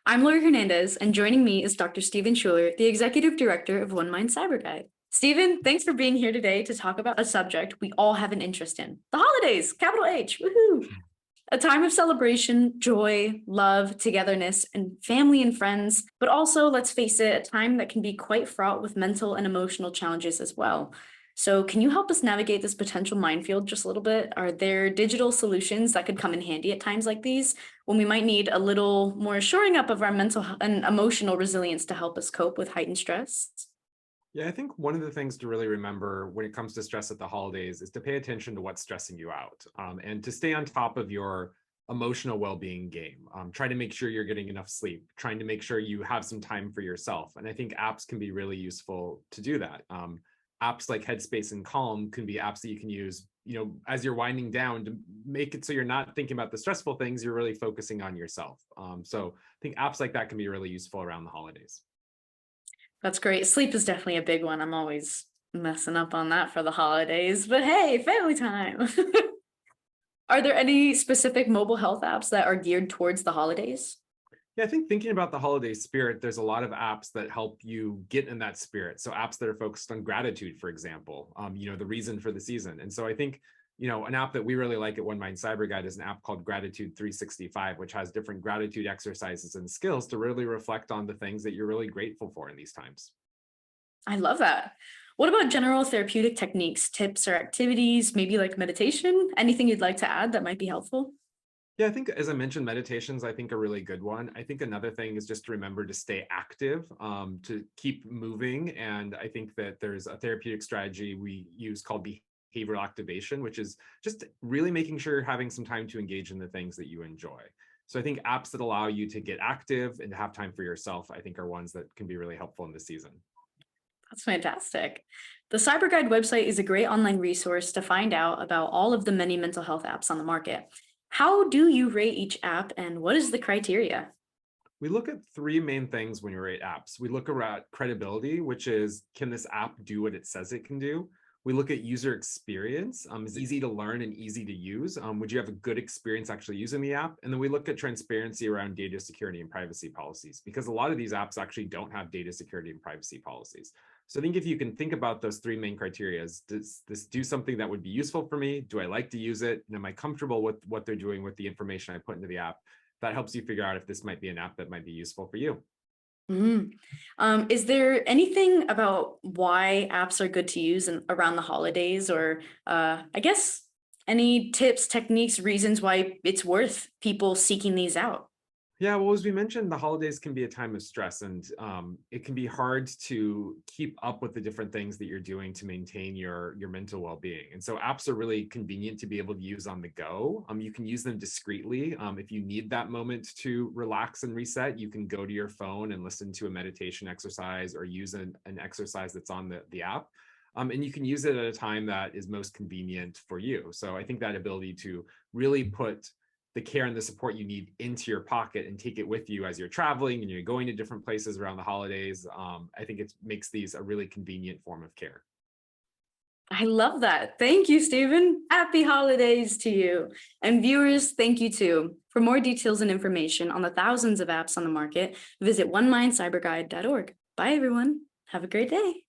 I'm Laura Hernandez, and joining me is Dr. Stephen Schueller, the Executive Director of One Mind CyberGuide. Stephen, thanks for being here today to talk about a subject we all have an interest in, the holidays, capital H, woohoo! A time of celebration, joy, love, togetherness, and family and friends, but also, let's face it, a time that can be quite fraught with mental and emotional challenges as well. So can you help us navigate this potential minefield just a little bit? Are there digital solutions that could come in handy at times like these when we might need a little more shoring up of our mental and emotional resilience to help us cope with heightened stress? Yeah, I think one of the things to really remember when it comes to stress at the holidays is to pay attention to what's stressing you out, and to stay on top of your emotional well-being game. Try to make sure you're getting enough sleep, trying to make sure you have some time for yourself. And I think apps can be really useful to do that. Apps like Headspace and Calm can be apps that you can use, as you're winding down to make it so you're not thinking about the stressful things, you're really focusing on yourself. So I think apps like that can be really useful around the holidays. That's great. Sleep is definitely a big one. I'm always messing up on that for the holidays, but hey, family time. Are there any specific mobile health apps that are geared towards the holidays? Yeah, I think thinking about the holiday spirit, there's a lot of apps that help you get in that spirit. So apps that are focused on gratitude, for example, the reason for the season. And so I think, an app that we really like at One Mind Cyber Guide is an app called Gratitude 365, which has different gratitude exercises and skills to really reflect on the things that you're really grateful for in these times. I love that. What about general therapeutic techniques, tips, or activities, maybe like meditation? Anything you'd like to add that might be helpful? Yeah, I think as I mentioned, meditations, I think a really good one. I think another thing is just to remember to stay active, to keep moving. And I think that there's a therapeutic strategy we use called behavioral activation, which is just really making sure you're having some time to engage in the things that you enjoy. So I think apps that allow you to get active and to have time for yourself, I think are ones that can be really helpful in this season. That's fantastic. The CyberGuide website is a great online resource to find out about all of the many mental health apps on the market. How do you rate each app and what is the criteria? We look at three main things when you rate apps. We look at credibility, which is, can this app do what it says it can do? We look at user experience. Is it easy to learn and easy to use? Would you have a good experience actually using the app? And then we look at transparency around data security and privacy policies, because a lot of these apps actually don't have data security and privacy policies. So I think if you can think about those three main criteria, does this do something that would be useful for me? Do I like to use it? And am I comfortable with what they're doing with the information I put into the app? That helps you figure out if this might be an app that might be useful for you. Mhm. Is there anything about why apps are good to use around the holidays, or I guess any tips, techniques, reasons why it's worth people seeking these out? Yeah, well, as we mentioned, the holidays can be a time of stress, and it can be hard to keep up with the different things that you're doing to maintain your mental well-being. And so apps are really convenient to be able to use on the go. You can use them discreetly. If you need that moment to relax and reset, you can go to your phone and listen to a meditation exercise or use an exercise that's on the app. And you can use it at a time that is most convenient for you. So I think that ability to really put the care and the support you need into your pocket and take it with you as you're traveling and you're going to different places around the holidays. I think it makes these a really convenient form of care. I love that. Thank you, Stephen. Happy holidays to you. And viewers, thank you too. For more details and information on the thousands of apps on the market, visit onemindcyberguide.org. Bye, everyone. Have a great day.